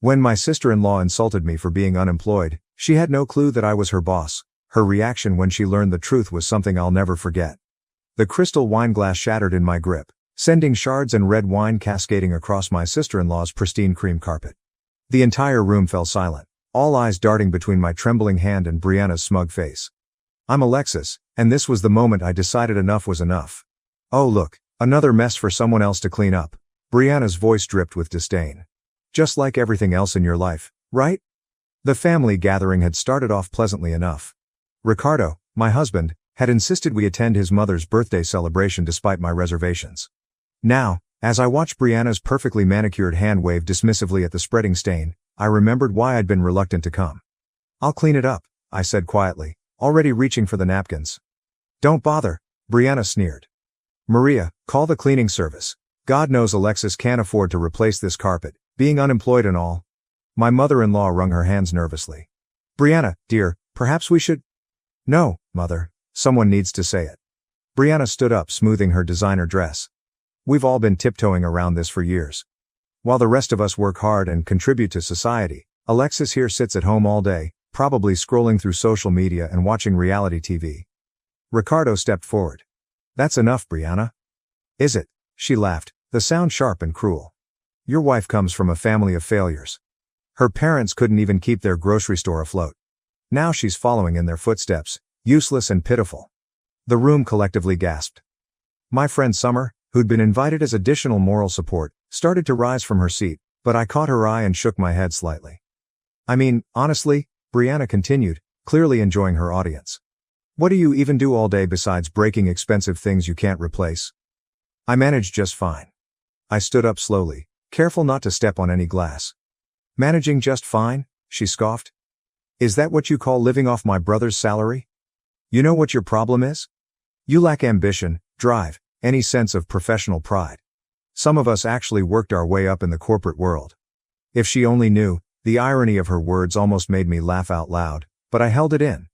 When my sister-in-law insulted me for being unemployed, she had no clue that I was her boss. Her reaction when she learned the truth was something I'll never forget. The crystal wine glass shattered in my grip, sending shards and red wine cascading across my sister-in-law's pristine cream carpet. The entire room fell silent, all eyes darting between my trembling hand and Brianna's smug face. I'm Alexis, and this was the moment I decided enough was enough. Oh look, another mess for someone else to clean up. Brianna's voice dripped with disdain. Just like everything else in your life, right? The family gathering had started off pleasantly enough. Ricardo, my husband, had insisted we attend his mother's birthday celebration despite my reservations. Now, as I watched Brianna's perfectly manicured hand wave dismissively at the spreading stain, I remembered why I'd been reluctant to come. I'll clean it up, I said quietly, already reaching for the napkins. Don't bother, Brianna sneered. Maria, call the cleaning service. God knows Alexis can't afford to replace this carpet, being unemployed and all. My mother-in-law wrung her hands nervously. Brianna, dear, perhaps we should... No, mother, someone needs to say it. Brianna stood up, smoothing her designer dress. We've all been tiptoeing around this for years. While the rest of us work hard and contribute to society, Alexis here sits at home all day, probably scrolling through social media and watching reality TV. Ricardo stepped forward. That's enough, Brianna. Is it? She laughed, the sound sharp and cruel. Your wife comes from a family of failures. Her parents couldn't even keep their grocery store afloat. Now she's following in their footsteps, useless and pitiful. The room collectively gasped. My friend Summer, who'd been invited as additional moral support, started to rise from her seat, but I caught her eye and shook my head slightly. I mean, honestly, Brianna continued, clearly enjoying her audience. What do you even do all day besides breaking expensive things you can't replace? I manage just fine. I stood up slowly, careful not to step on any glass. Managing just fine? She scoffed. Is that what you call living off my brother's salary? You know what your problem is? You lack ambition, drive, any sense of professional pride. Some of us actually worked our way up in the corporate world. If she only knew, the irony of her words almost made me laugh out loud, but I held it in.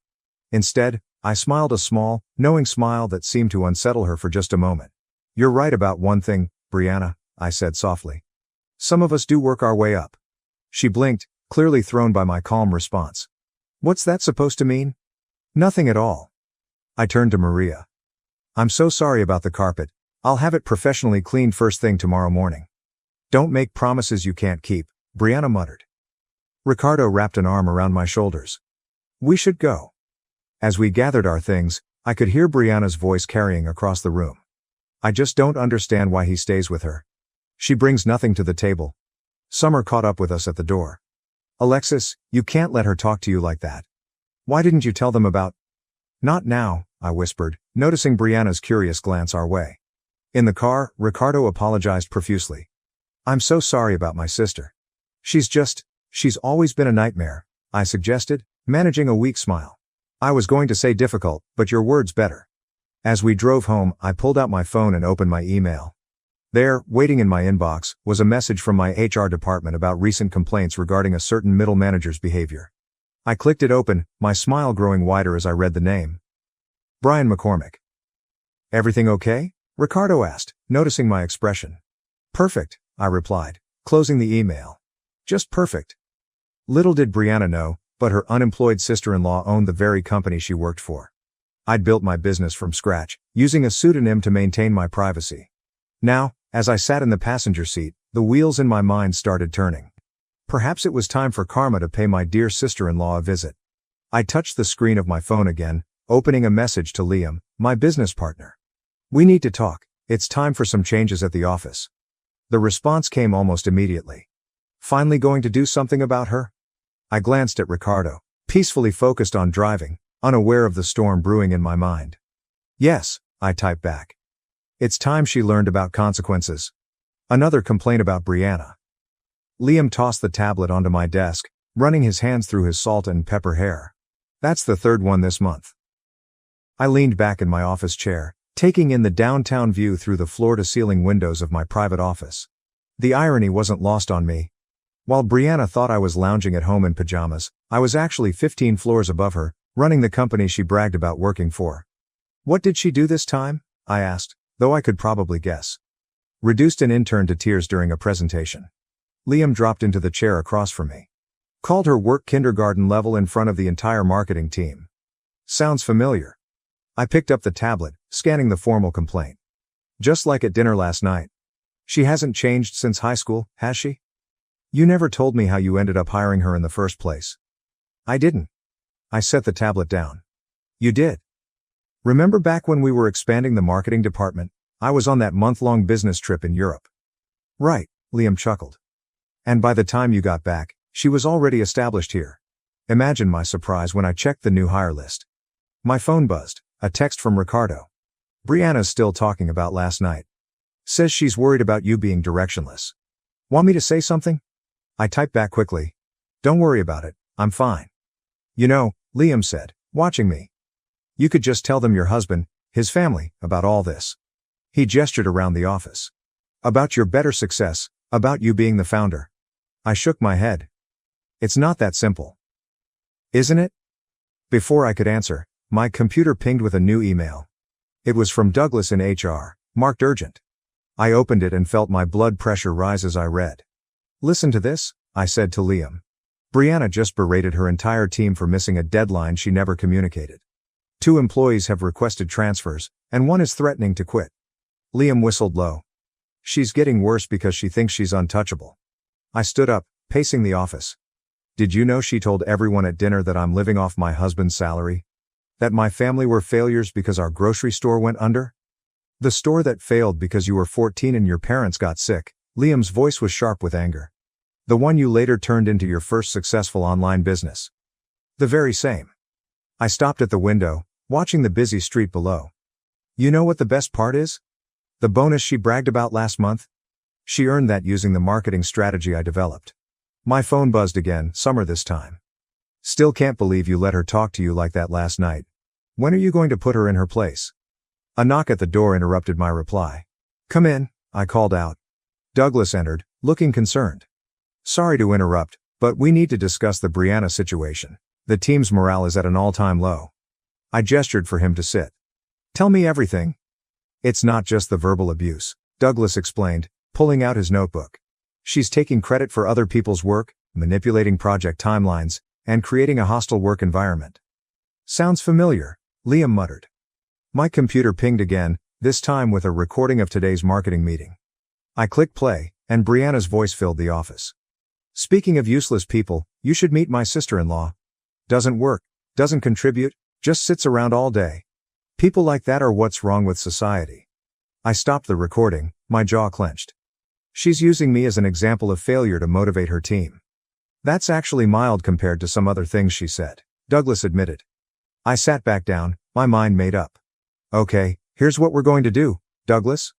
Instead, I smiled a small, knowing smile that seemed to unsettle her for just a moment. You're right about one thing, Brianna, I said softly. Some of us do work our way up. She blinked, clearly thrown by my calm response. What's that supposed to mean? Nothing at all. I turned to Maria. I'm so sorry about the carpet. I'll have it professionally cleaned first thing tomorrow morning. Don't make promises you can't keep, Brianna muttered. Ricardo wrapped an arm around my shoulders. We should go. As we gathered our things, I could hear Brianna's voice carrying across the room. I just don't understand why he stays with her. She brings nothing to the table. Summer caught up with us at the door. Alexis, you can't let her talk to you like that. Why didn't you tell them about... Not now, I whispered, noticing Brianna's curious glance our way. In the car, Ricardo apologized profusely. I'm so sorry about my sister. She's always been a nightmare, I suggested, managing a weak smile. I was going to say difficult, but your word's better. As we drove home, I pulled out my phone and opened my email. There, waiting in my inbox, was a message from my HR department about recent complaints regarding a certain middle manager's behavior. I clicked it open, my smile growing wider as I read the name. Brian McCormick. Everything okay? Ricardo asked, noticing my expression. Perfect, I replied, closing the email. Just perfect. Little did Brianna know, but her unemployed sister-in-law owned the very company she worked for. I'd built my business from scratch, using a pseudonym to maintain my privacy. Now, as I sat in the passenger seat, the wheels in my mind started turning. Perhaps it was time for karma to pay my dear sister-in-law a visit. I touched the screen of my phone again, opening a message to Liam, my business partner. We need to talk. It's time for some changes at the office. The response came almost immediately. Finally going to do something about her? I glanced at Ricardo, peacefully focused on driving, unaware of the storm brewing in my mind. Yes, I typed back. It's time she learned about consequences. Another complaint about Brianna. Liam tossed the tablet onto my desk, running his hands through his salt and pepper hair. That's the third one this month. I leaned back in my office chair, taking in the downtown view through the floor-to-ceiling windows of my private office. The irony wasn't lost on me. While Brianna thought I was lounging at home in pajamas, I was actually 15 floors above her, running the company she bragged about working for. What did she do this time? I asked, though I could probably guess. Reduced an intern to tears during a presentation. Liam dropped into the chair across from me. Called her work kindergarten level in front of the entire marketing team. Sounds familiar. I picked up the tablet, scanning the formal complaint. Just like at dinner last night. She hasn't changed since high school, has she? You never told me how you ended up hiring her in the first place. I didn't. I set the tablet down. You did. Remember back when we were expanding the marketing department? I was on that month-long business trip in Europe. Right, Liam chuckled. And by the time you got back, she was already established here. Imagine my surprise when I checked the new hire list. My phone buzzed, a text from Ricardo. Brianna's still talking about last night. Says she's worried about you being directionless. Want me to say something? I typed back quickly. Don't worry about it, I'm fine. You know, Liam said, watching me. You could just tell them your husband, his family, about all this. He gestured around the office. About your better success, about you being the founder. I shook my head. It's not that simple. Isn't it? Before I could answer, my computer pinged with a new email. It was from Douglas in HR, marked urgent. I opened it and felt my blood pressure rise as I read. Listen to this, I said to Liam. Brianna just berated her entire team for missing a deadline she never communicated. 2 employees have requested transfers, and 1 is threatening to quit. Liam whistled low. She's getting worse because she thinks she's untouchable. I stood up, pacing the office. Did you know she told everyone at dinner that I'm living off my husband's salary? That my family were failures because our grocery store went under? The store that failed because you were 14 and your parents got sick. Liam's voice was sharp with anger. The one you later turned into your first successful online business. The very same. I stopped at the window, watching the busy street below. You know what the best part is? The bonus she bragged about last month? She earned that using the marketing strategy I developed. My phone buzzed again, Summer this time. Still can't believe you let her talk to you like that last night. When are you going to put her in her place? A knock at the door interrupted my reply. Come in, I called out. Douglas entered, looking concerned. Sorry to interrupt, but we need to discuss the Brianna situation. The team's morale is at an all-time low. I gestured for him to sit. Tell me everything. It's not just the verbal abuse, Douglas explained, pulling out his notebook. She's taking credit for other people's work, manipulating project timelines, and creating a hostile work environment. Sounds familiar, Liam muttered. My computer pinged again, this time with a recording of today's marketing meeting. I clicked play, and Brianna's voice filled the office. Speaking of useless people, you should meet my sister-in-law. Doesn't work, doesn't contribute, just sits around all day. People like that are what's wrong with society. I stopped the recording, my jaw clenched. She's using me as an example of failure to motivate her team. That's actually mild compared to some other things she said, Douglas admitted. I sat back down, my mind made up. Okay, here's what we're going to do, Douglas.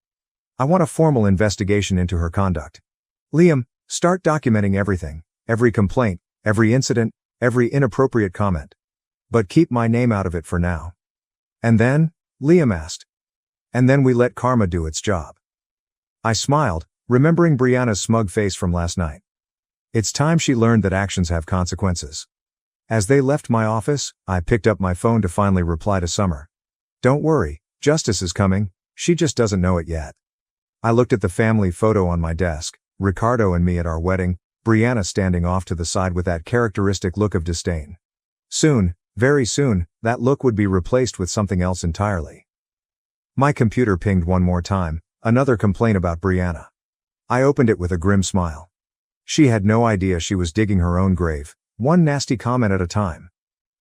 I want a formal investigation into her conduct. Liam, start documenting everything, every complaint, every incident, every inappropriate comment. But keep my name out of it for now. And then? Liam asked. And then we let karma do its job. I smiled, remembering Brianna's smug face from last night. It's time she learned that actions have consequences. As they left my office, I picked up my phone to finally reply to Summer. Don't worry, justice is coming, she just doesn't know it yet. I looked at the family photo on my desk, Ricardo and me at our wedding, Brianna standing off to the side with that characteristic look of disdain. Soon, very soon, that look would be replaced with something else entirely. My computer pinged one more time, another complaint about Brianna. I opened it with a grim smile. She had no idea she was digging her own grave, one nasty comment at a time.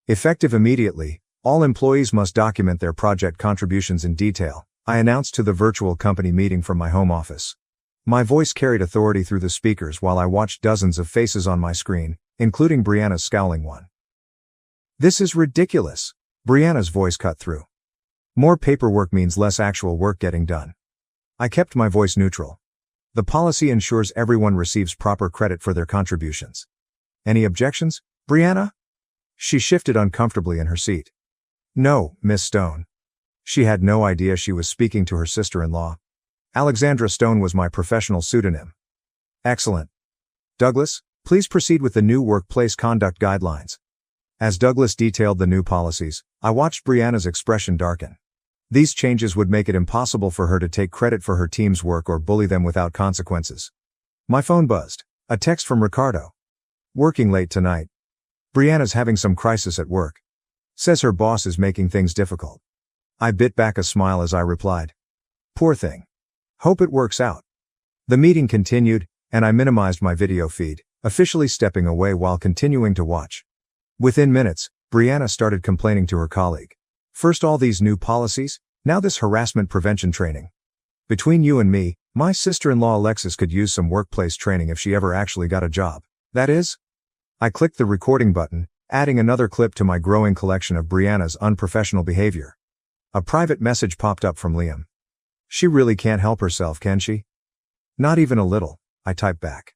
Effective immediately, all employees must document their project contributions in detail, I announced to the virtual company meeting from my home office. My voice carried authority through the speakers while I watched dozens of faces on my screen, including Brianna's scowling one. This is ridiculous, Brianna's voice cut through. More paperwork means less actual work getting done. I kept my voice neutral. The policy ensures everyone receives proper credit for their contributions. Any objections, Brianna? She shifted uncomfortably in her seat. No, Miss Stone. She had no idea she was speaking to her sister-in-law. Alexandra Stone was my professional pseudonym. Excellent. Douglas, please proceed with the new workplace conduct guidelines. As Douglas detailed the new policies, I watched Brianna's expression darken. These changes would make it impossible for her to take credit for her team's work or bully them without consequences. My phone buzzed, A text from Ricardo. Working late tonight. Brianna's having some crisis at work. Says her boss is making things difficult. I bit back a smile as I replied. Poor thing. Hope it works out. The meeting continued, and I minimized my video feed, officially stepping away while continuing to watch. Within minutes, Brianna started complaining to her colleague. First all these new policies, now this harassment prevention training. Between you and me, my sister-in-law Alexis could use some workplace training if she ever actually got a job. That is? I clicked the recording button, adding another clip to my growing collection of Brianna's unprofessional behavior. A private message popped up from Liam. She really can't help herself, can she? Not even a little, I typed back.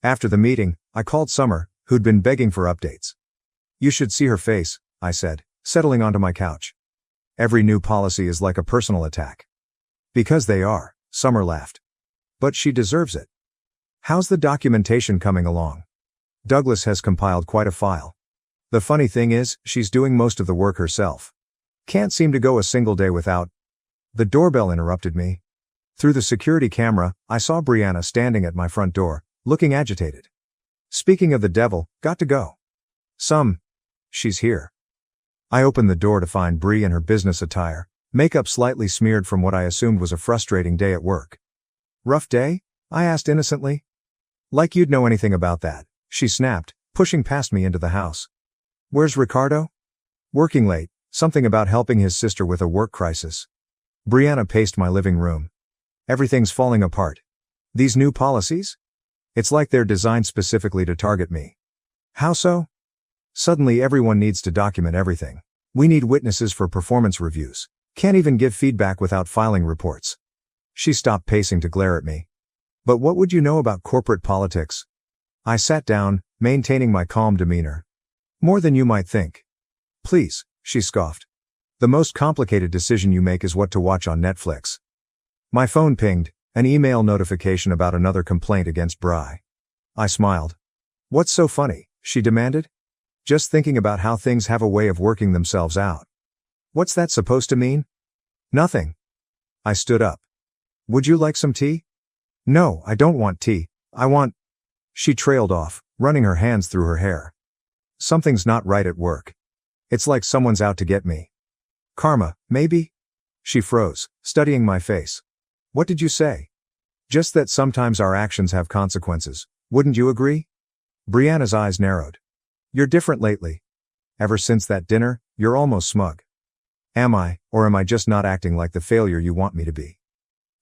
After the meeting, I called Summer, who'd been begging for updates. You should see her face, I said, settling onto my couch. Every new policy is like a personal attack. Because they are, Summer laughed. But she deserves it. How's the documentation coming along? Douglas has compiled quite a file. The funny thing is, she's doing most of the work herself. Can't seem to go a single day without. The doorbell interrupted me. Through the security camera, I saw Brianna standing at my front door, looking agitated. Speaking of the devil, got to go. She's here. I opened the door to find Bri in her business attire, makeup slightly smeared from what I assumed was a frustrating day at work. Rough day? I asked innocently. Like you'd know anything about that, she snapped, pushing past me into the house. Where's Ricardo? Working late, something about helping his sister with a work crisis. Brianna paced my living room. Everything's falling apart. These new policies? It's like they're designed specifically to target me. How so? Suddenly everyone needs to document everything. We need witnesses for performance reviews. Can't even give feedback without filing reports. She stopped pacing to glare at me. But what would you know about corporate politics? I sat down, maintaining my calm demeanor. More than you might think. Please, she scoffed. The most complicated decision you make is what to watch on Netflix. My phone pinged, an email notification about another complaint against Bri. I smiled. What's so funny? She demanded. Just thinking about how things have a way of working themselves out. What's that supposed to mean? Nothing. I stood up. Would you like some tea? No, I don't want tea. I want... She trailed off, running her hands through her hair. Something's not right at work. It's like someone's out to get me. Karma, maybe? She froze, studying my face. What did you say? Just that sometimes our actions have consequences. Wouldn't you agree? Brianna's eyes narrowed. You're different lately. Ever since that dinner, you're almost smug. Am I, or am I just not acting like the failure you want me to be?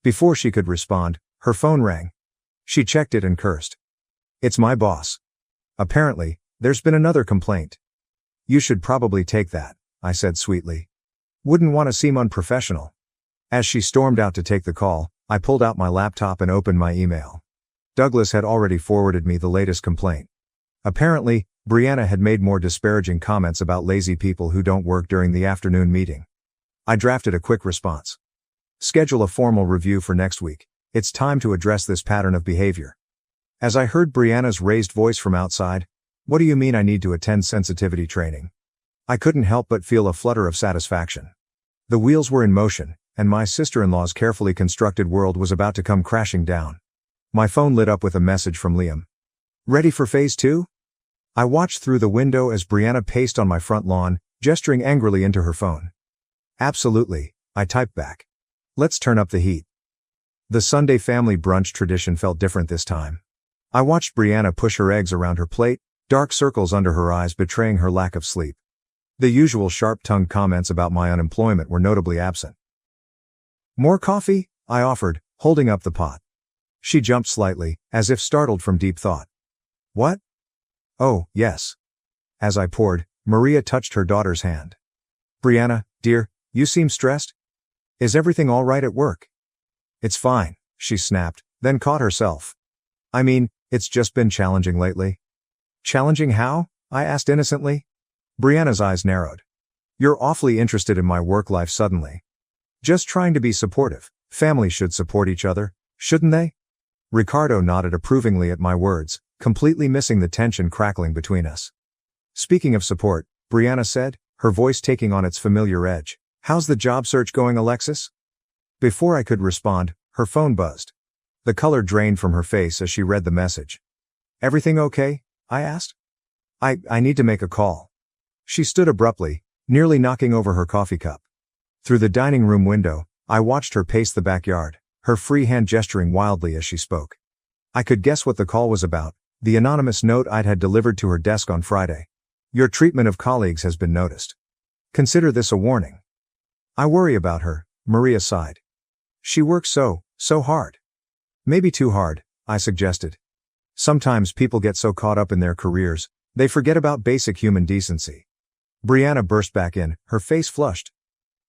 Before she could respond, her phone rang. She checked it and cursed. It's my boss. Apparently, there's been another complaint. You should probably take that, I said sweetly. Wouldn't want to seem unprofessional. As she stormed out to take the call, I pulled out my laptop and opened my email. Douglas had already forwarded me the latest complaint. Apparently, Brianna had made more disparaging comments about lazy people who don't work during the afternoon meeting. I drafted a quick response. Schedule a formal review for next week. It's time to address this pattern of behavior. As I heard Brianna's raised voice from outside, what do you mean I need to attend sensitivity training? I couldn't help but feel a flutter of satisfaction. The wheels were in motion, and my sister-in-law's carefully constructed world was about to come crashing down. My phone lit up with a message from Liam. Ready for phase 2? I watched through the window as Brianna paced on my front lawn, gesturing angrily into her phone. Absolutely, I typed back. Let's turn up the heat. The Sunday family brunch tradition felt different this time. I watched Brianna push her eggs around her plate, dark circles under her eyes betraying her lack of sleep. The usual sharp-tongued comments about my unemployment were notably absent. More coffee? I offered, holding up the pot. She jumped slightly, as if startled from deep thought. What? Oh, yes. As I poured, Maria touched her daughter's hand. Brianna, dear, you seem stressed. Is everything all right at work? It's fine, she snapped, then caught herself. I mean, it's just been challenging lately. Challenging how? I asked innocently. Brianna's eyes narrowed. You're awfully interested in my work life suddenly. Just trying to be supportive. Families should support each other, shouldn't they? Ricardo nodded approvingly at my words, completely missing the tension crackling between us. Speaking of support, Brianna said, her voice taking on its familiar edge, how's the job search going, Alexis? Before I could respond, her phone buzzed. The color drained from her face as she read the message. Everything okay? I asked. I need to make a call. She stood abruptly, nearly knocking over her coffee cup. Through the dining room window, I watched her pace the backyard, her free hand gesturing wildly as she spoke. I could guess what the call was about, the anonymous note I'd had delivered to her desk on Friday. Your treatment of colleagues has been noticed. Consider this a warning. I worry about her, Maria sighed. She works so hard. Maybe too hard, I suggested. Sometimes people get so caught up in their careers, they forget about basic human decency. Brianna burst back in, her face flushed.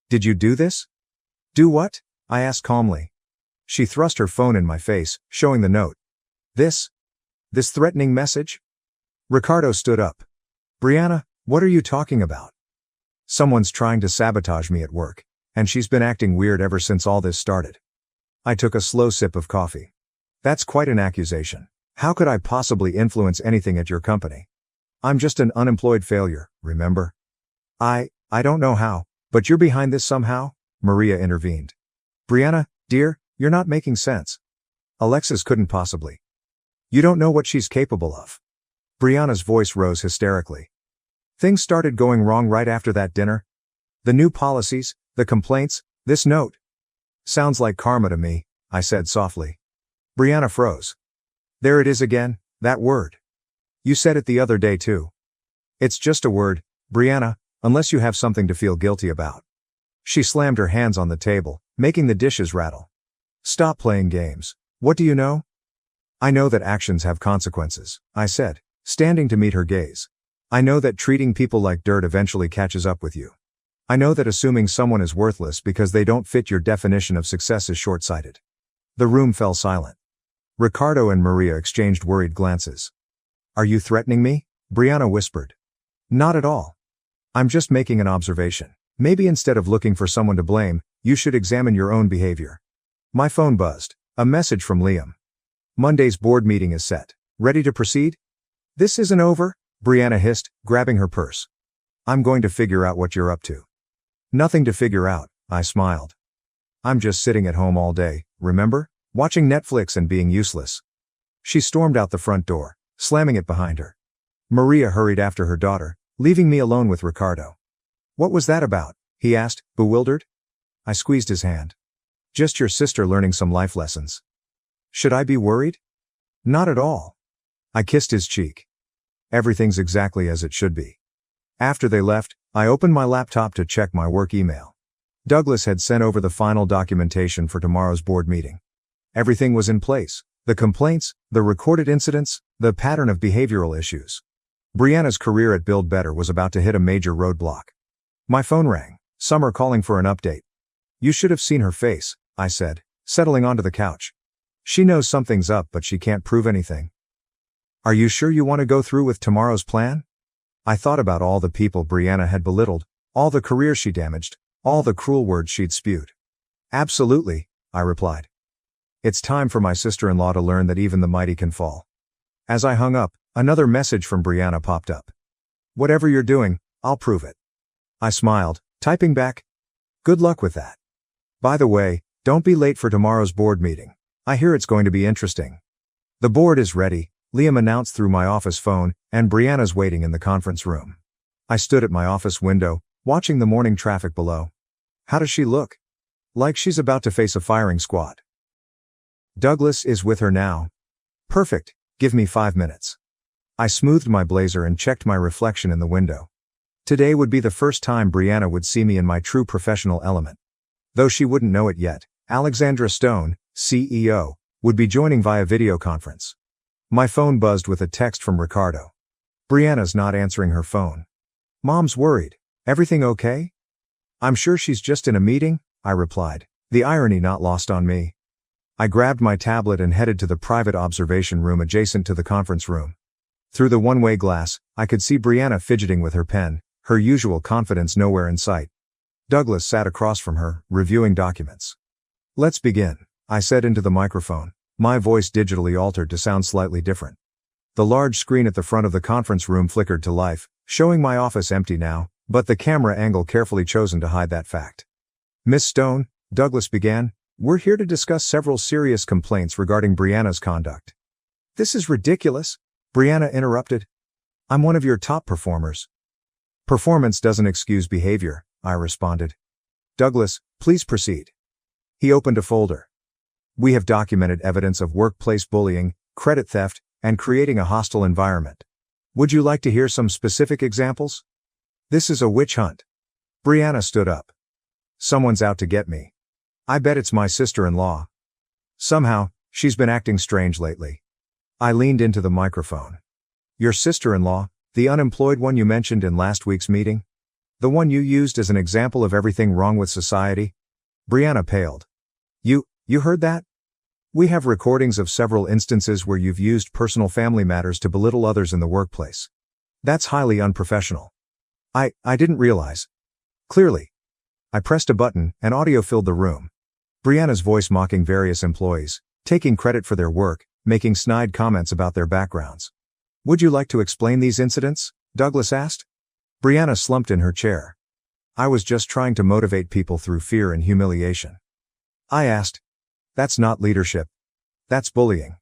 Did you do this? Do what? I asked calmly. She thrust her phone in my face, showing the note. This threatening message? Ricardo stood up. Brianna, what are you talking about? Someone's trying to sabotage me at work, and she's been acting weird ever since all this started. I took a slow sip of coffee. That's quite an accusation. How could I possibly influence anything at your company? I'm just an unemployed failure, remember? I don't know how, but you're behind this somehow, Maria intervened. Brianna, dear, you're not making sense. Alexis couldn't possibly. You don't know what she's capable of. Brianna's voice rose hysterically. Things started going wrong right after that dinner. The new policies, the complaints, this note. Sounds like karma to me, I said softly. Brianna froze. There it is again, that word. You said it the other day too. It's just a word, Brianna, unless you have something to feel guilty about. She slammed her hands on the table, making the dishes rattle. Stop playing games. What do you know? I know that actions have consequences, I said, standing to meet her gaze. I know that treating people like dirt eventually catches up with you. I know that assuming someone is worthless because they don't fit your definition of success is short-sighted. The room fell silent. Ricardo and Maria exchanged worried glances. Are you threatening me? Brianna whispered. Not at all. I'm just making an observation. Maybe instead of looking for someone to blame, you should examine your own behavior. My phone buzzed. A message from Liam. Monday's board meeting is set. Ready to proceed? This isn't over, Brianna hissed, grabbing her purse. I'm going to figure out what you're up to. Nothing to figure out, I smiled. I'm just sitting at home all day, remember? Watching Netflix and being useless. She stormed out the front door, slamming it behind her. Maria hurried after her daughter, leaving me alone with Ricardo. What was that about? He asked, bewildered. I squeezed his hand. Just your sister learning some life lessons. Should I be worried? Not at all. I kissed his cheek. Everything's exactly as it should be. After they left, I opened my laptop to check my work email. Douglas had sent over the final documentation for tomorrow's board meeting. Everything was in place. The complaints, the recorded incidents, the pattern of behavioral issues. Brianna's career at Build Better was about to hit a major roadblock. My phone rang. Summer calling for an update. You should have seen her face, I said, settling onto the couch. She knows something's up but she can't prove anything. Are you sure you want to go through with tomorrow's plan? I thought about all the people Brianna had belittled, all the careers she damaged, all the cruel words she'd spewed. Absolutely, I replied. It's time for my sister-in-law to learn that even the mighty can fall. As I hung up, another message from Brianna popped up. Whatever you're doing, I'll prove it. I smiled, typing back. Good luck with that. By the way, don't be late for tomorrow's board meeting. I hear it's going to be interesting. The board is ready, Liam announced through my office phone, and Brianna's waiting in the conference room. I stood at my office window, watching the morning traffic below. How does she look? Like she's about to face a firing squad. Douglas is with her now. Perfect, give me 5 minutes. I smoothed my blazer and checked my reflection in the window. Today would be the first time Brianna would see me in my true professional element. Though she wouldn't know it yet, Alexandra Stone, CEO, would be joining via video conference. My phone buzzed with a text from Ricardo. Brianna's not answering her phone. Mom's worried. Everything okay? I'm sure she's just in a meeting, I replied, the irony not lost on me. I grabbed my tablet and headed to the private observation room adjacent to the conference room. Through the one-way glass, I could see Brianna fidgeting with her pen, her usual confidence nowhere in sight. Douglas sat across from her, reviewing documents. Let's begin, I said into the microphone, my voice digitally altered to sound slightly different. The large screen at the front of the conference room flickered to life, showing my office empty now, but the camera angle carefully chosen to hide that fact. Miss Stone, Douglas began, we're here to discuss several serious complaints regarding Brianna's conduct. This is ridiculous, Brianna interrupted. I'm one of your top performers. Performance doesn't excuse behavior, I responded. Douglas, please proceed. He opened a folder. We have documented evidence of workplace bullying, credit theft, and creating a hostile environment. Would you like to hear some specific examples? This is a witch hunt. Brianna stood up. Someone's out to get me. I bet it's my sister-in-law. Somehow, she's been acting strange lately. I leaned into the microphone. Your sister-in-law, the unemployed one you mentioned in last week's meeting? The one you used as an example of everything wrong with society? Brianna paled. You heard that? We have recordings of several instances where you've used personal family matters to belittle others in the workplace. That's highly unprofessional. I didn't realize. Clearly. I pressed a button, and audio filled the room. Brianna's voice mocking various employees, taking credit for their work, making snide comments about their backgrounds. Would you like to explain these incidents? Douglas asked. Brianna slumped in her chair. I was just trying to motivate people through fear and humiliation. I asked. That's not leadership. That's bullying.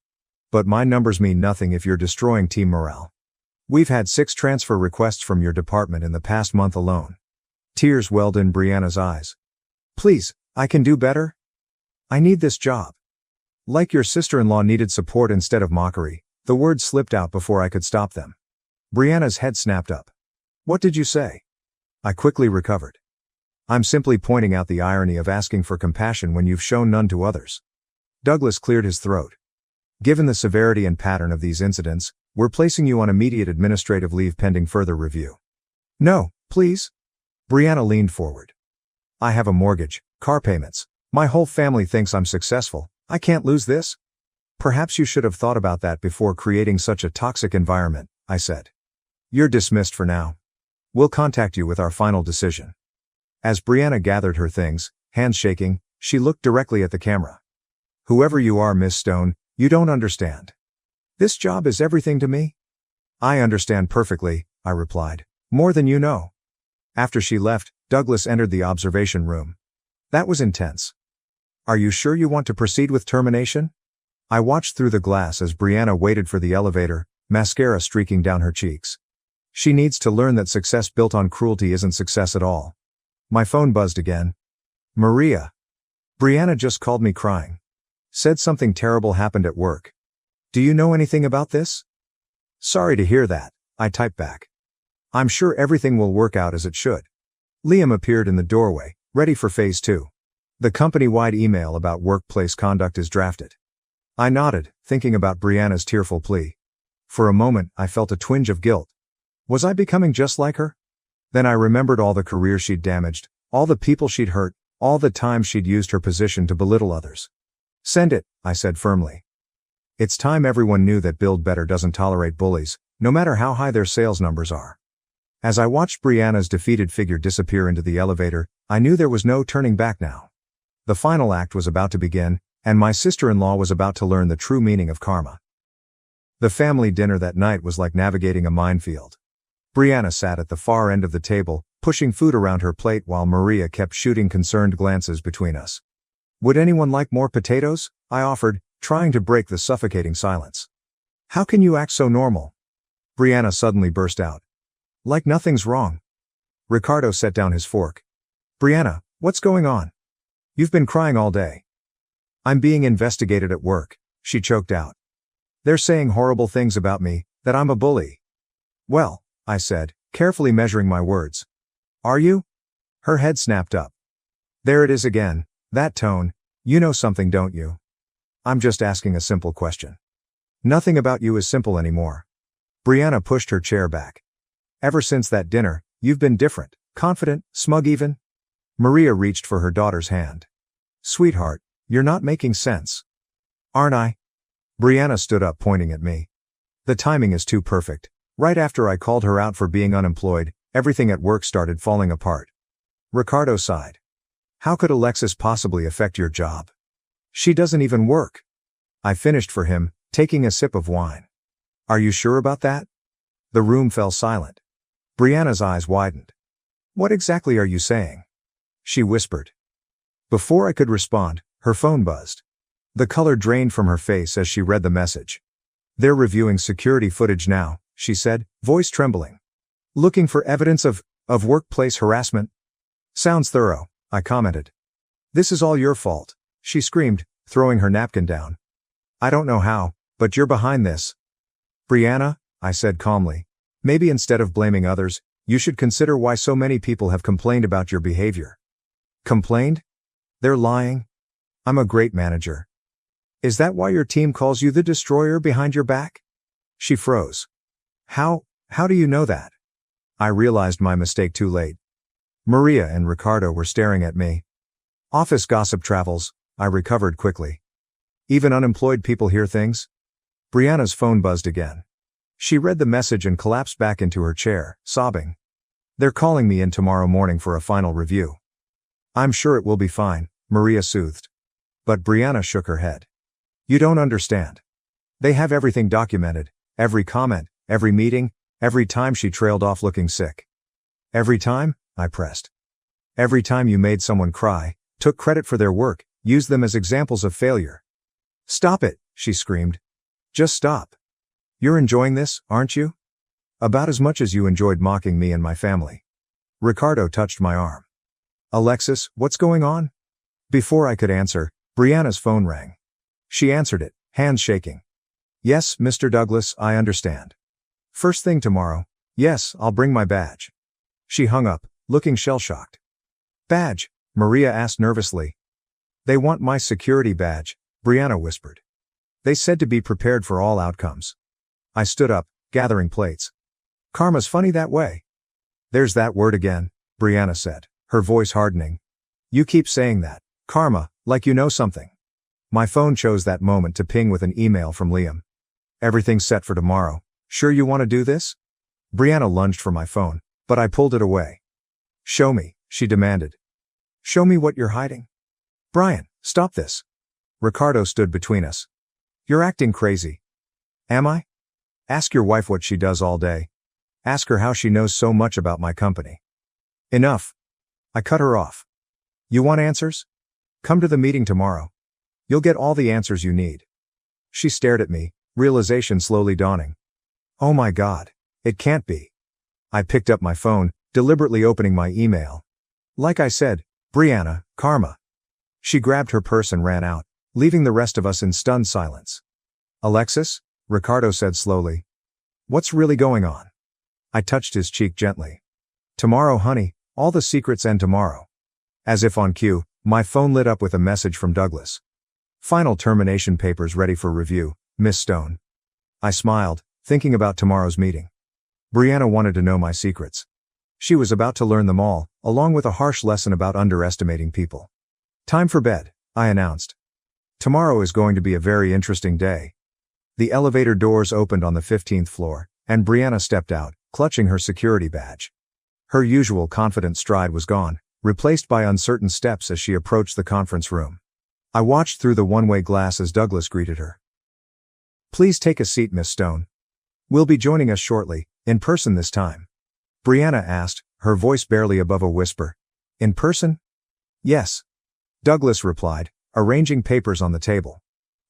But my numbers mean nothing if you're destroying team morale. We've had 6 transfer requests from your department in the past month alone. Tears welled in Brianna's eyes. Please, I can do better. I need this job. Like your sister-in-law needed support instead of mockery, the words slipped out before I could stop them. Brianna's head snapped up. What did you say? I quickly recovered. I'm simply pointing out the irony of asking for compassion when you've shown none to others. Douglas cleared his throat. Given the severity and pattern of these incidents, we're placing you on immediate administrative leave pending further review. No, please. Brianna leaned forward. I have a mortgage, car payments. My whole family thinks I'm successful. I can't lose this. Perhaps you should have thought about that before creating such a toxic environment, I said. You're dismissed for now. We'll contact you with our final decision. As Brianna gathered her things, hands shaking, she looked directly at the camera. Whoever you are, Miss Stone, you don't understand. This job is everything to me. I understand perfectly, I replied. More than you know. After she left, Douglas entered the observation room. That was intense. Are you sure you want to proceed with termination? I watched through the glass as Brianna waited for the elevator, mascara streaking down her cheeks. She needs to learn that success built on cruelty isn't success at all. My phone buzzed again. Maria. Brianna just called me crying. Said something terrible happened at work. Do you know anything about this? Sorry to hear that, I typed back. I'm sure everything will work out as it should. Liam appeared in the doorway, ready for phase 2. The company-wide email about workplace conduct is drafted. I nodded, thinking about Brianna's tearful plea. For a moment, I felt a twinge of guilt. Was I becoming just like her? Then I remembered all the careers she'd damaged, all the people she'd hurt, all the times she'd used her position to belittle others. Send it, I said firmly. It's time everyone knew that Build Better doesn't tolerate bullies, no matter how high their sales numbers are. As I watched Brianna's defeated figure disappear into the elevator, I knew there was no turning back now. The final act was about to begin, and my sister-in-law was about to learn the true meaning of karma. The family dinner that night was like navigating a minefield. Brianna sat at the far end of the table, pushing food around her plate while Maria kept shooting concerned glances between us. Would anyone like more potatoes? I offered, trying to break the suffocating silence. How can you act so normal? Brianna suddenly burst out. Like nothing's wrong. Ricardo set down his fork. Brianna, what's going on? You've been crying all day. I'm being investigated at work, she choked out. They're saying horrible things about me, that I'm a bully. Well, I said, carefully measuring my words. Are you? Her head snapped up. There it is again, that tone. You know something, don't you? I'm just asking a simple question. Nothing about you is simple anymore. Brianna pushed her chair back. Ever since that dinner, you've been different, confident, smug even. Maria reached for her daughter's hand. Sweetheart, you're not making sense. Aren't I? Brianna stood up, pointing at me. The timing is too perfect. Right after I called her out for being unemployed, everything at work started falling apart. Ricardo sighed. How could Alexis possibly affect your job? She doesn't even work. I finished for him, taking a sip of wine. Are you sure about that? The room fell silent. Brianna's eyes widened. What exactly are you saying? She whispered. Before I could respond, her phone buzzed. The color drained from her face as she read the message. They're reviewing security footage now, she said, voice trembling. Looking for evidence of workplace harassment? Sounds thorough, I commented. This is all your fault, she screamed, throwing her napkin down. I don't know how, but you're behind this. Brianna, I said calmly, maybe instead of blaming others, you should consider why so many people have complained about your behavior. Complained? They're lying. I'm a great manager. Is that why your team calls you the destroyer behind your back? She froze. How do you know that? I realized my mistake too late. Maria and Ricardo were staring at me. Office gossip travels, I recovered quickly. Even unemployed people hear things? Brianna's phone buzzed again. She read the message and collapsed back into her chair, sobbing. They're calling me in tomorrow morning for a final review. I'm sure it will be fine, Maria soothed. But Brianna shook her head. You don't understand. They have everything documented, every comment, every meeting, every time she trailed off looking sick. Every time? I pressed. Every time you made someone cry, took credit for their work, used them as examples of failure. Stop it, she screamed. Just stop. You're enjoying this, aren't you? About as much as you enjoyed mocking me and my family. Ricardo touched my arm. Alexis, what's going on? Before I could answer, Brianna's phone rang. She answered it, hands shaking. Yes, Mr. Douglas, I understand. First thing tomorrow. Yes, I'll bring my badge. She hung up, looking shell-shocked. Badge? Maria asked nervously. They want my security badge, Brianna whispered. They said to be prepared for all outcomes. I stood up, gathering plates. Karma's funny that way. There's that word again, Brianna said, her voice hardening. You keep saying that, karma, like you know something. My phone chose that moment to ping with an email from Liam. Everything's set for tomorrow. Sure you want to do this? Brianna lunged for my phone, but I pulled it away. Show me, she demanded. Show me what you're hiding. Brian, stop this. Ricardo stood between us. You're acting crazy. Am I? Ask your wife what she does all day. Ask her how she knows so much about my company. Enough. I cut her off. You want answers? Come to the meeting tomorrow. You'll get all the answers you need. She stared at me, realization slowly dawning. Oh my God. It can't be. I picked up my phone, deliberately opening my email. Like I said, Brianna, karma. She grabbed her purse and ran out, leaving the rest of us in stunned silence. Alexis? Ricardo said slowly. What's really going on? I touched his cheek gently. Tomorrow, honey, all the secrets end tomorrow. As if on cue, my phone lit up with a message from Douglas. Final termination papers ready for review, Miss Stone. I smiled, thinking about tomorrow's meeting. Brianna wanted to know my secrets. She was about to learn them all, along with a harsh lesson about underestimating people. Time for bed, I announced. Tomorrow is going to be a very interesting day. The elevator doors opened on the 15th floor, and Brianna stepped out, clutching her security badge. Her usual confident stride was gone, replaced by uncertain steps as she approached the conference room. I watched through the one-way glass as Douglas greeted her. Please take a seat, Miss Stone. We'll be joining us shortly, in person this time. Brianna asked, her voice barely above a whisper. In person? Yes. Douglas replied, arranging papers on the table.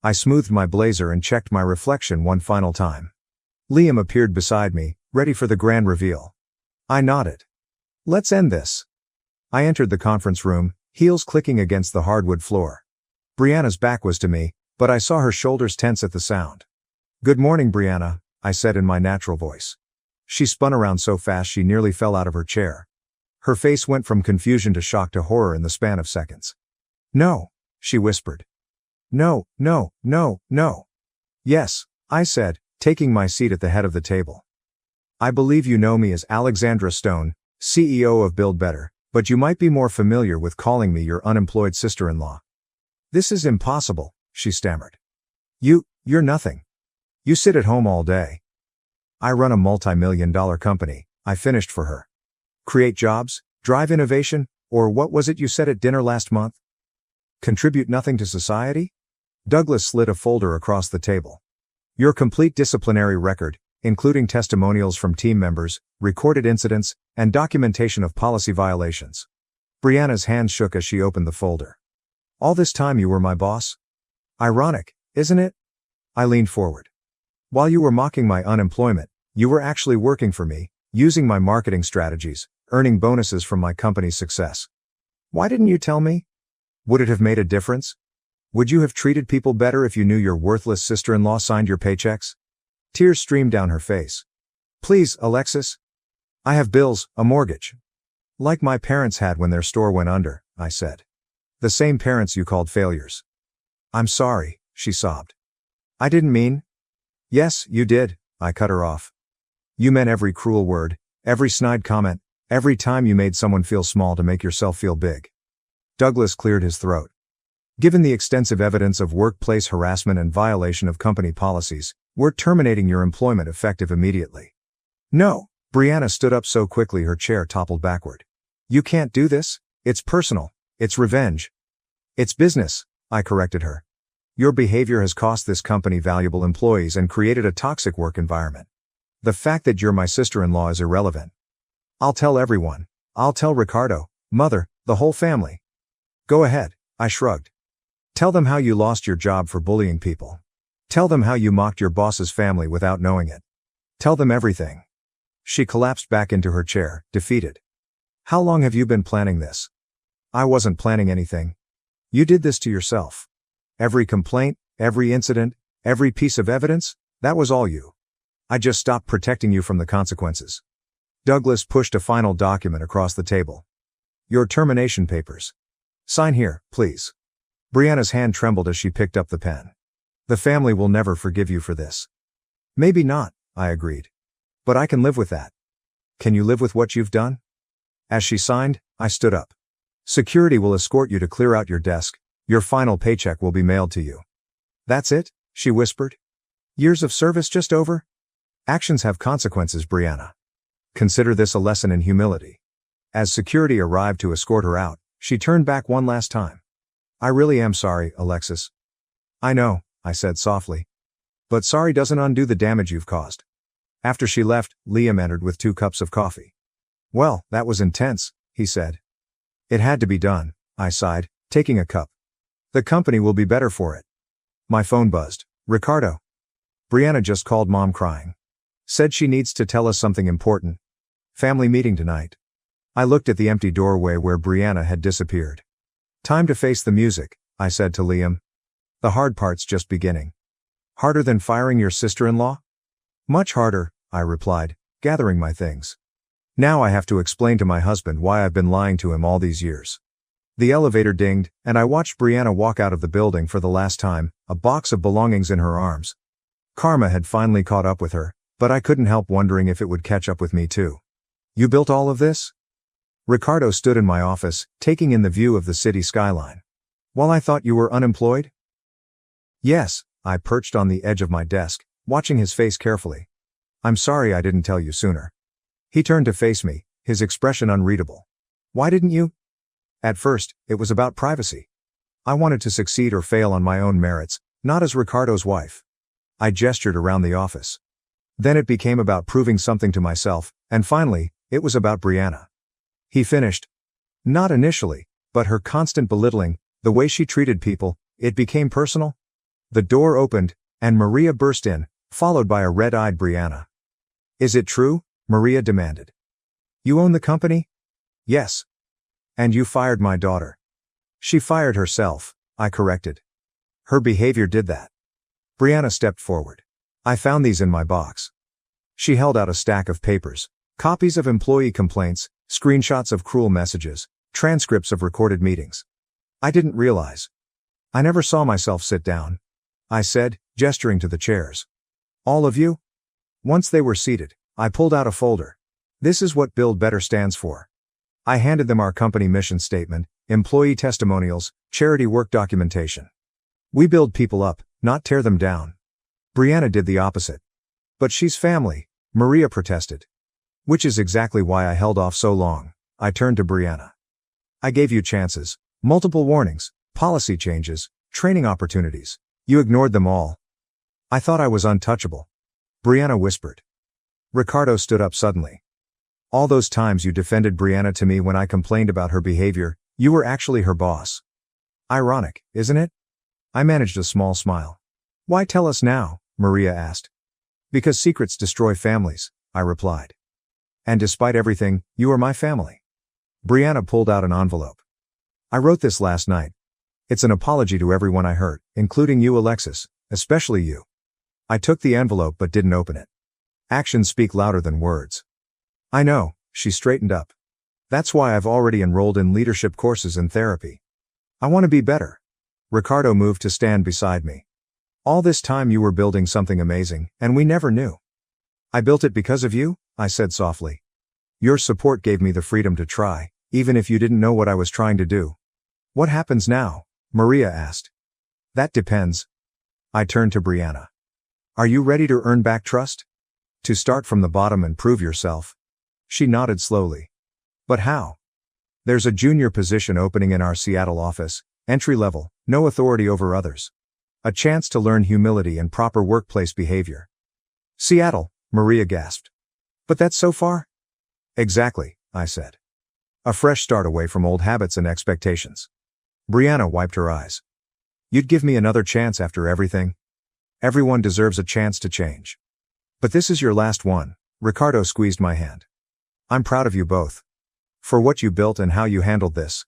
I smoothed my blazer and checked my reflection one final time. Liam appeared beside me, ready for the grand reveal. I nodded. Let's end this. I entered the conference room, heels clicking against the hardwood floor. Brianna's back was to me, but I saw her shoulders tense at the sound. Good morning, Brianna, I said in my natural voice. She spun around so fast she nearly fell out of her chair. Her face went from confusion to shock to horror in the span of seconds. No, she whispered. No. Yes, I said, taking my seat at the head of the table. I believe you know me as Alexandra Stone, CEO of Build Better, but you might be more familiar with calling me your unemployed sister-in-law. This is impossible, she stammered. You're nothing. You sit at home all day. I run a multi-million-dollar company, I finished for her. Create jobs, drive innovation, or what was it you said at dinner last month? Contribute nothing to society? Douglas slid a folder across the table. Your complete disciplinary record, including testimonials from team members, recorded incidents, and documentation of policy violations. Brianna's hand shook as she opened the folder. All this time you were my boss? Ironic, isn't it? I leaned forward. While you were mocking my unemployment, you were actually working for me, using my marketing strategies, earning bonuses from my company's success. Why didn't you tell me? Would it have made a difference? Would you have treated people better if you knew your worthless sister-in-law signed your paychecks? Tears streamed down her face. Please, Alexis. I have bills, a mortgage. Like my parents had when their store went under, I said. The same parents you called failures. I'm sorry, she sobbed. I didn't mean. Yes, you did, I cut her off. You meant every cruel word, every snide comment, every time you made someone feel small to make yourself feel big. Douglas cleared his throat. Given the extensive evidence of workplace harassment and violation of company policies, we're terminating your employment effective immediately. No, Brianna stood up so quickly her chair toppled backward. You can't do this, it's personal, it's revenge. It's business, I corrected her. Your behavior has cost this company valuable employees and created a toxic work environment. The fact that you're my sister-in-law is irrelevant. I'll tell everyone. I'll tell Ricardo, Mother, the whole family. Go ahead, I shrugged. Tell them how you lost your job for bullying people. Tell them how you mocked your boss's family without knowing it. Tell them everything. She collapsed back into her chair, defeated. How long have you been planning this? I wasn't planning anything. You did this to yourself. Every complaint, every incident, every piece of evidence, that was all you. I just stopped protecting you from the consequences. Douglas pushed a final document across the table. Your termination papers. Sign here, please. Brianna's hand trembled as she picked up the pen. The family will never forgive you for this. Maybe not, I agreed. But I can live with that. Can you live with what you've done? As she signed, I stood up. Security will escort you to clear out your desk. Your final paycheck will be mailed to you. That's it? She whispered. Years of service just over? Actions have consequences, Brianna. Consider this a lesson in humility. As security arrived to escort her out, she turned back one last time. I really am sorry, Alexis. I know, I said softly. But sorry doesn't undo the damage you've caused. After she left, Liam entered with 2 cups of coffee. Well, that was intense, he said. It had to be done, I sighed, taking a cup. The company will be better for it. My phone buzzed. Ricardo. Brianna just called Mom crying. Said she needs to tell us something important. Family meeting tonight. I looked at the empty doorway where Brianna had disappeared. Time to face the music, I said to Liam. The hard part's just beginning. Harder than firing your sister-in-law? Much harder, I replied, gathering my things. Now I have to explain to my husband why I've been lying to him all these years. The elevator dinged, and I watched Brianna walk out of the building for the last time, a box of belongings in her arms. Karma had finally caught up with her, but I couldn't help wondering if it would catch up with me too. You built all of this? Ricardo stood in my office, taking in the view of the city skyline. While I thought you were unemployed? Yes, I perched on the edge of my desk, watching his face carefully. I'm sorry I didn't tell you sooner. He turned to face me, his expression unreadable. Why didn't you? At first, it was about privacy. I wanted to succeed or fail on my own merits, not as Ricardo's wife. I gestured around the office. Then it became about proving something to myself, and finally, it was about Brianna. He finished. Not initially, but her constant belittling, the way she treated people, it became personal. The door opened, and Maria burst in, followed by a red-eyed Brianna. Is it true? Maria demanded. You own the company? Yes. And you fired my daughter. She fired herself, I corrected. Her behavior did that. Brianna stepped forward. I found these in my box. She held out a stack of papers, copies of employee complaints, screenshots of cruel messages, transcripts of recorded meetings. I didn't realize. I never saw myself sit down. I said, gesturing to the chairs. All of you? Once they were seated, I pulled out a folder. This is what Build Better stands for. I handed them our company mission statement, employee testimonials, charity work documentation. We build people up, not tear them down. Brianna did the opposite. But she's family, Maria protested. Which is exactly why I held off so long. I turned to Brianna. I gave you chances, multiple warnings, policy changes, training opportunities. You ignored them all. I thought I was untouchable. Brianna whispered. Ricardo stood up suddenly. All those times you defended Brianna to me when I complained about her behavior, you were actually her boss. Ironic, isn't it? I managed a small smile. Why tell us now? Maria asked. Because secrets destroy families, I replied. And despite everything, you are my family. Brianna pulled out an envelope. I wrote this last night. It's an apology to everyone I hurt, including you, Alexis, especially you. I took the envelope but didn't open it. Actions speak louder than words. I know, she straightened up. That's why I've already enrolled in leadership courses and therapy. I want to be better. Ricardo moved to stand beside me. All this time you were building something amazing, and we never knew. I built it because of you, I said softly. Your support gave me the freedom to try, even if you didn't know what I was trying to do. What happens now? Maria asked. That depends. I turned to Brianna. Are you ready to earn back trust? To start from the bottom and prove yourself? She nodded slowly. But how? There's a junior position opening in our Seattle office, entry level, no authority over others. A chance to learn humility and proper workplace behavior. Seattle, Maria gasped. But that's so far? Exactly, I said. A fresh start away from old habits and expectations. Brianna wiped her eyes. You'd give me another chance after everything? Everyone deserves a chance to change. But this is your last one. Ricardo squeezed my hand. I'm proud of you both. For what you built and how you handled this.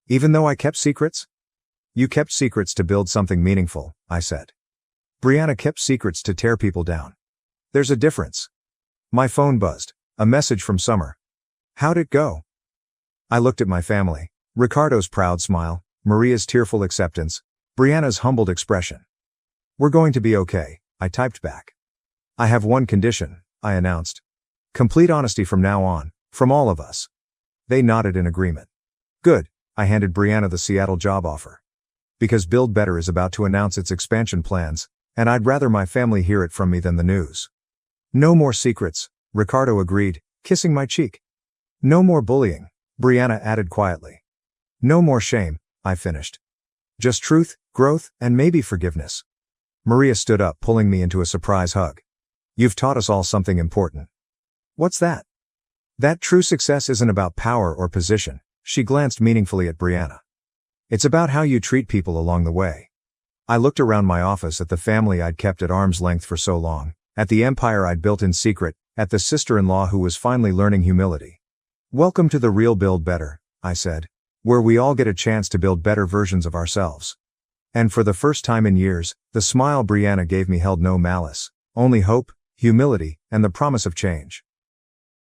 Even though I kept secrets? You kept secrets to build something meaningful, I said. Brianna kept secrets to tear people down. There's a difference. My phone buzzed. A message from Summer. How'd it go? I looked at my family. Ricardo's proud smile, Maria's tearful acceptance, Brianna's humbled expression. We're going to be okay, I typed back. I have one condition, I announced. Complete honesty from now on, from all of us. They nodded in agreement. Good, I handed Brianna the Seattle job offer. Because Build Better is about to announce its expansion plans, and I'd rather my family hear it from me than the news. No more secrets, Ricardo agreed, kissing my cheek. No more bullying, Brianna added quietly. No more shame, I finished. Just truth, growth, and maybe forgiveness. Maria stood up, pulling me into a surprise hug. You've taught us all something important. What's that? That true success isn't about power or position, she glanced meaningfully at Brianna. It's about how you treat people along the way. I looked around my office at the family I'd kept at arm's length for so long, at the empire I'd built in secret, at the sister-in-law who was finally learning humility. Welcome to the real Build Better, I said, where we all get a chance to build better versions of ourselves. And for the first time in years, the smile Brianna gave me held no malice, only hope, humility, and the promise of change.